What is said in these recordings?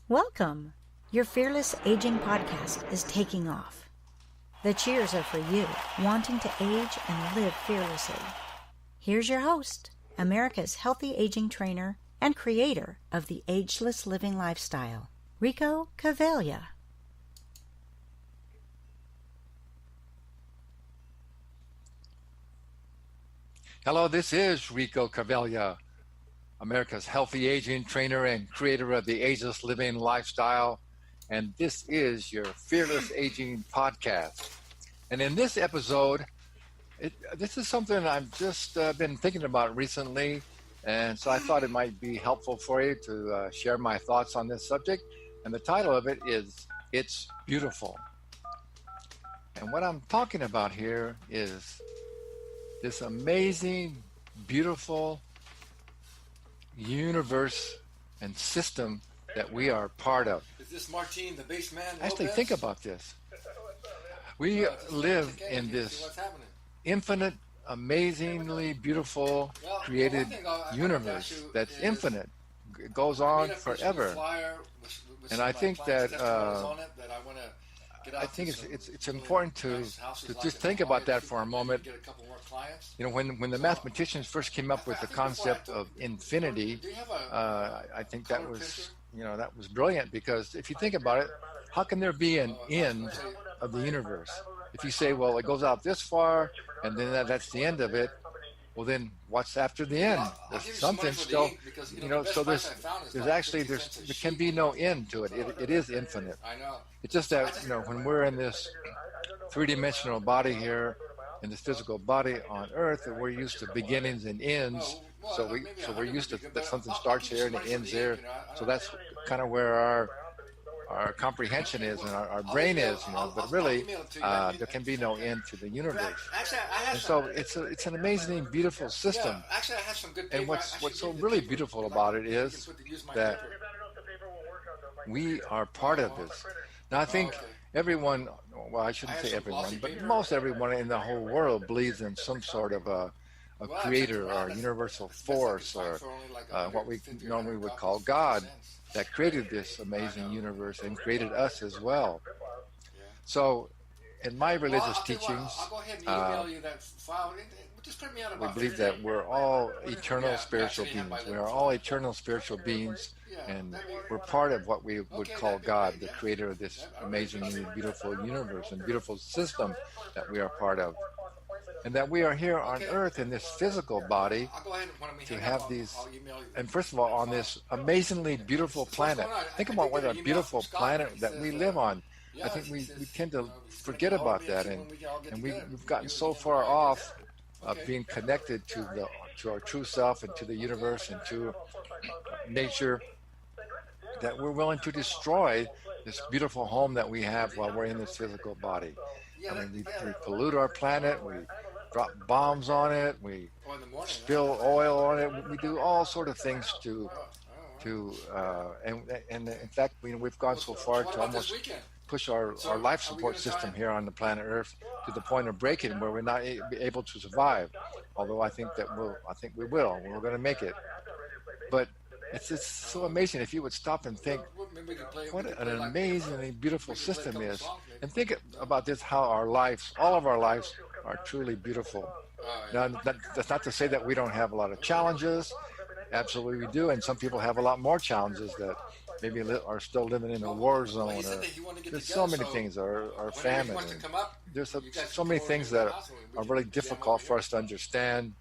Welcome! Your Fearless Aging podcast is taking off. The cheers are for you, wanting to age and live fearlessly. Here's your host, America's healthy aging trainer and creator of the Ageless Living Lifestyle, Rico Cavaglia. Hello, this is Rico Cavaglia, America's healthy aging trainer and creator of the Ageless Living Lifestyle, and this is your Fearless Aging podcast. And in this episode, this is something I've just been thinking about recently, and so I thought it might be helpful for you to share my thoughts on this subject. And the title of it is It's Beautiful. And what I'm talking about here is this amazing, beautiful universe and system that we are part of. Is this Martin, the bass man? Actually, Lopez? think about this. We live in this infinite, amazingly beautiful, created universe that's infinite. It goes on forever. And I think that I think it's important to just think about that for a moment. You know, when the mathematicians first came up with the concept of infinity, I think that was brilliant, because if you think about it, how can there be an end of the universe? If you say, well, it goes out this far, and then that's the end of it, well, then what's after the end? There's something still, so there can be no end to it. It is infinite. I know. It's just that, when we're in this three-dimensional body here, in this physical body on Earth, and we're used to beginnings and ends. So we're used to that something starts here and it ends there. So that's kind of where our comprehension is and our brain is, but really there can be no end to the universe. And so it's an amazing, beautiful system. And what's so really beautiful about it is that we are part of this. Now I think everyone, well, I shouldn't say everyone, but most everyone in the whole world believes in some sort of a creator or a universal force, or what we normally would call God, that created this amazing universe and created us as well. So in my religious teachings, we believe that we're all eternal spiritual beings. We are all eternal spiritual beings, and we're part of what we would call God, the creator of this amazingly beautiful universe and beautiful system that we are part of. And that we are here on Earth in this physical body to have these, and first of all, on this amazingly beautiful planet. Think about what a beautiful planet that we live on. I think we tend to forget about that, and we've gotten so far off being connected to our true self and to the universe and to nature, that we're willing to destroy this beautiful home that we have while we're in this physical body. I mean, we pollute our planet, we drop bombs on it, we spill oil on it, we do all sort of things and in fact, we've gone so far to almost push our life support system here on the planet Earth to the point of breaking, where we're not able to survive. Although I think we will. We're going to make it. But it's so amazing if you would stop and think what an amazingly beautiful system is, and think about this: how all of our lives, are truly beautiful. Now, that's not to say that we don't have a lot of challenges. Absolutely, we do, and some people have a lot more challenges that maybe are still living in a war zone. Or there's so many things, or famine. There's so many things that are really difficult for us to understand,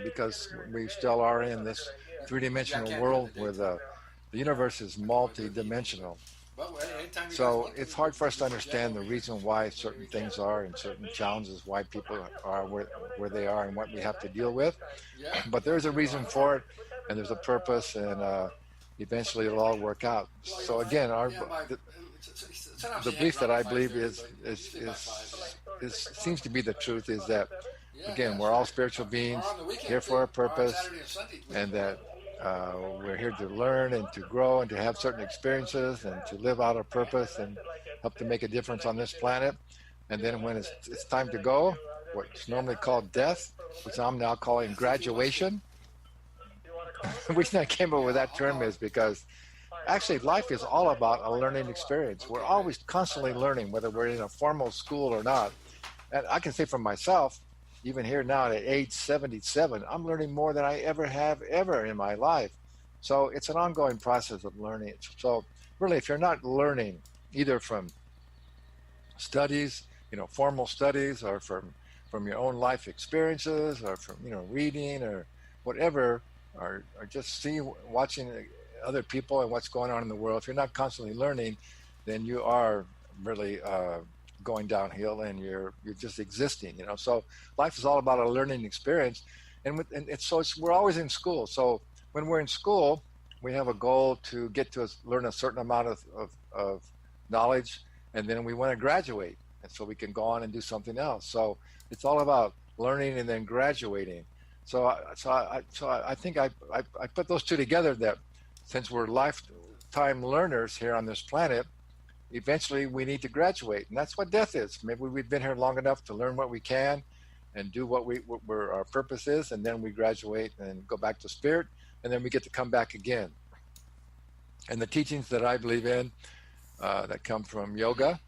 because we still are in this three-dimensional world where the universe is multi-dimensional. So it's hard for us to understand the reason why certain things are, and certain challenges, why people are where they are and what we have to deal with. But there's a reason for it, and there's a purpose, and eventually it'll all work out. So again, the belief that I believe seems to be the truth is that, again, we're all spiritual beings here for a purpose, and that we're here to learn and to grow and to have certain experiences and to live out our purpose and help to make a difference on this planet. And then when it's time to go, what's normally called death, which I'm now calling graduation. The reason I came up with that term is because actually life is all about a learning experience. We're always constantly learning, whether we're in a formal school or not. And I can say for myself, even here now at age 77, I'm learning more than I ever have ever in my life. So it's an ongoing process of learning. So really, if you're not learning either from studies, formal studies, or from your own life experiences, or from reading or whatever, or just watching other people and what's going on in the world, if you're not constantly learning, then you are really going downhill, and you're just existing. So life is all about a learning experience, and we're always in school. So when we're in school, we have a goal to get to learn a certain amount of knowledge, and then we want to graduate, and so we can go on and do something else. So it's all about learning and then graduating. So I think I put those two together, that since we're lifetime learners here on this planet, eventually we need to graduate, and that's what death is. Maybe we've been here long enough to learn what we can and do what our purpose is, and then we graduate and go back to spirit, and then we get to come back again. And the teachings that I believe in that come from yoga,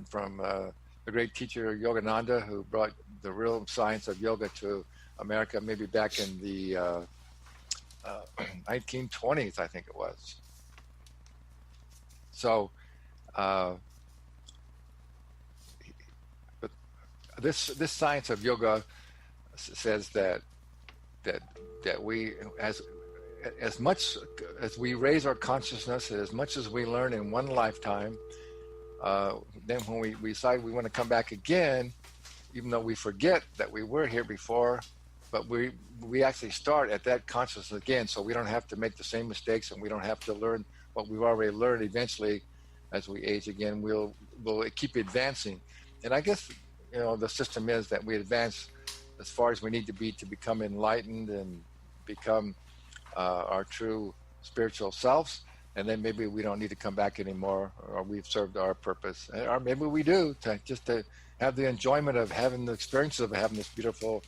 from the great teacher Yogananda, who brought the real science of yoga to America, maybe back in the 1920s, I think it was. So, but this science of yoga says that we, as much as we raise our consciousness, as much as we learn in one lifetime, then when we decide we want to come back again, even though we forget that we were here before, but we actually start at that consciousness again, so we don't have to make the same mistakes, and we don't have to learn what we've already learned. Eventually, as we age again, we'll keep advancing. And I guess the system is that we advance as far as we need to be to become enlightened and become our true spiritual selves, and then maybe we don't need to come back anymore, or we've served our purpose, or maybe we do, to have the enjoyment of having the experiences of having this beautiful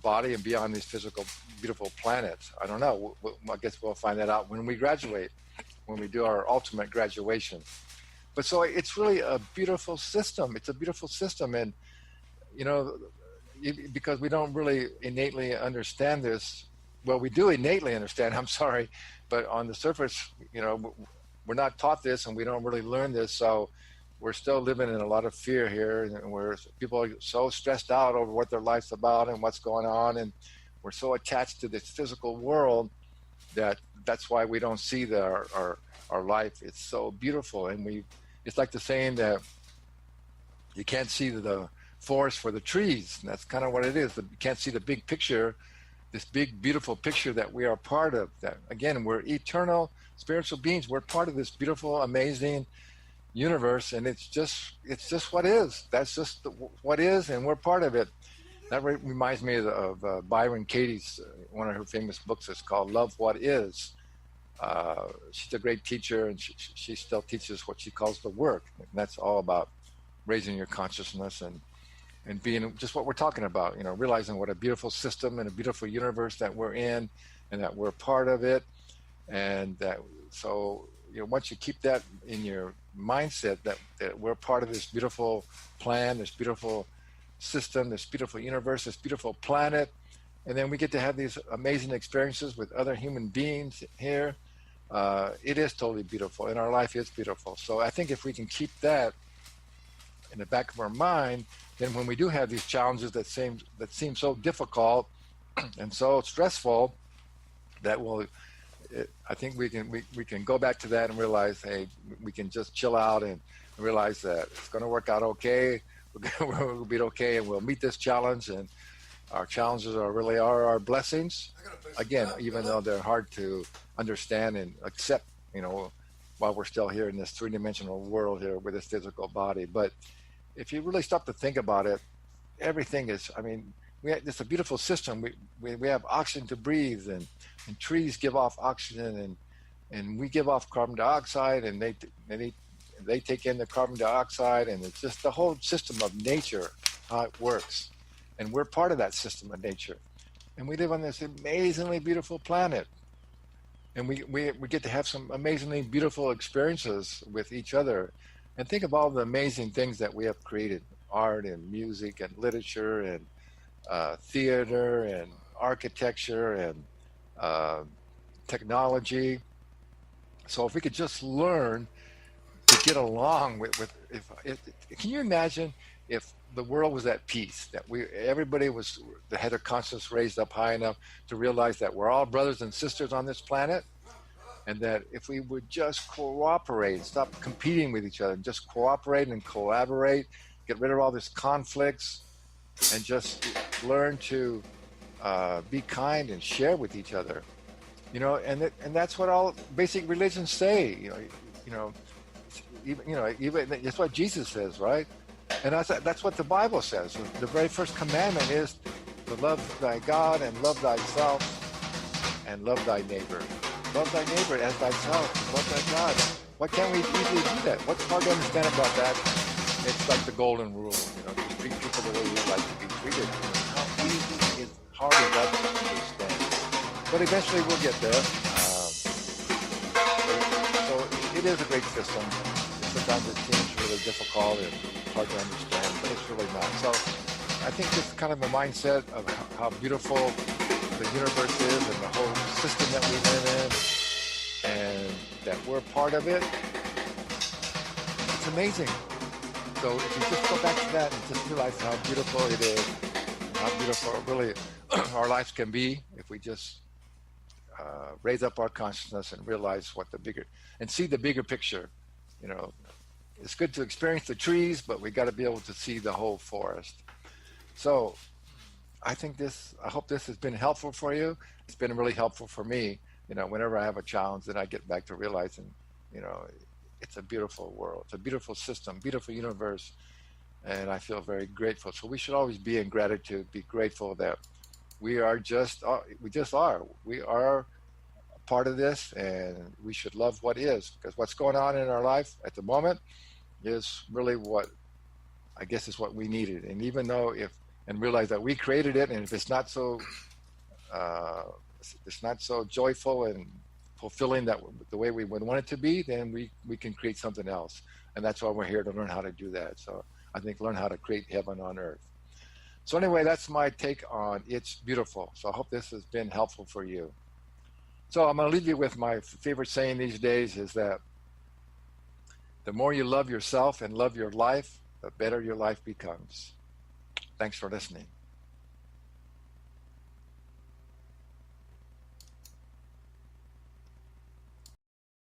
body and be on these physical beautiful planets. I don't know. I guess we'll find that out when we graduate, when we do our ultimate graduation. But so it's really a beautiful system. It's a beautiful system, and because we don't really innately understand this. Well, we do innately understand, I'm sorry, but on the surface, we're not taught this, and we don't really learn this. So we're still living in a lot of fear here, and people are so stressed out over what their life's about and what's going on, and we're so attached to this physical world that's why we don't see our life. It's so beautiful, and it's like the saying that you can't see the forest for the trees, and that's kind of what it is. You can't see the big picture, this big beautiful picture that we are part of. That again, we're eternal spiritual beings. We're part of this beautiful, amazing universe, and it's just what is. That's just what is, and we're part of it. That reminds me of Byron Katie's one of her famous books. Is called Love What Is. She's a great teacher, and she still teaches what she calls the work, and that's all about raising your consciousness and being just what we're talking about, realizing what a beautiful system and a beautiful universe that we're in, and that we're part of it. And that, so, once you keep that in your mindset, that we're part of this beautiful plan, this beautiful system, this beautiful universe, this beautiful planet, and then we get to have these amazing experiences with other human beings here, it is totally beautiful, and our life is beautiful. So I think if we can keep that in the back of our mind, then when we do have these challenges that seem so difficult and so stressful, I think we can go back to that and realize, hey, we can just chill out and realize that it's going to work out okay. We'll be okay, and we'll meet this challenge, and our challenges are our blessings. Again, even though they're hard to understand and accept, while we're still here in this three-dimensional world here with this physical body. But if you really stop to think about it, everything is, it's a beautiful system. We have oxygen to breathe, and trees give off oxygen, and we give off carbon dioxide, and they take in the carbon dioxide, and it's just the whole system of nature, how it works. And we're part of that system of nature. And we live on this amazingly beautiful planet. and we get to have some amazingly beautiful experiences with each other. And think of all the amazing things that we have created: art and music and literature and theater and architecture and uh, technology. So if we could just learn to get along if can you imagine if the world was at peace, that everybody had their conscience raised up high enough to realize that we're all brothers and sisters on this planet, and that if we would just cooperate, stop competing with each other, and just cooperate and collaborate, get rid of all these conflicts, and just learn to be kind and share with each other. And that's what all basic religions say. You know, even that's what Jesus says, right? And that's what the Bible says. The very first commandment is to love thy God and love thyself and love thy neighbor. Love thy neighbor as thyself. Love thy God. Why can't we easily do that? What's hard to understand about that? It's like the golden rule. Just treat people the way you like to be treated. How easy is hard is that to understand? But eventually we'll get there. So it is a great system. Sometimes it seems really difficult and hard to understand, but it's really not. So I think it's kind of a mindset of how beautiful the universe is and the whole system that we live in, and that we're part of it. It's amazing. So if you just go back to that and just realize how beautiful it is, how beautiful really our lives can be if we just raise up our consciousness and realize and see the bigger picture. It's good to experience the trees, but we got to be able to see the whole forest. So I hope this has been helpful for you. It's been really helpful for me. Whenever I have a challenge, then I get back to realizing, it's a beautiful world. It's a beautiful system, beautiful universe. And I feel very grateful. So we should always be in gratitude, be grateful that we just are. We are part of this, and we should love what is, because what's going on in our life at the moment is really what I guess is what we needed. And even though and realize that we created it, and if it's not so joyful and fulfilling that the way we would want it to be, then we can create something else. And that's why we're here, to learn how to do that. So I think learn how to create heaven on earth. So anyway, that's my take on It's Beautiful. So I hope this has been helpful for you. So I'm going to leave you with my favorite saying these days is that the more you love yourself and love your life, the better your life becomes. Thanks for listening.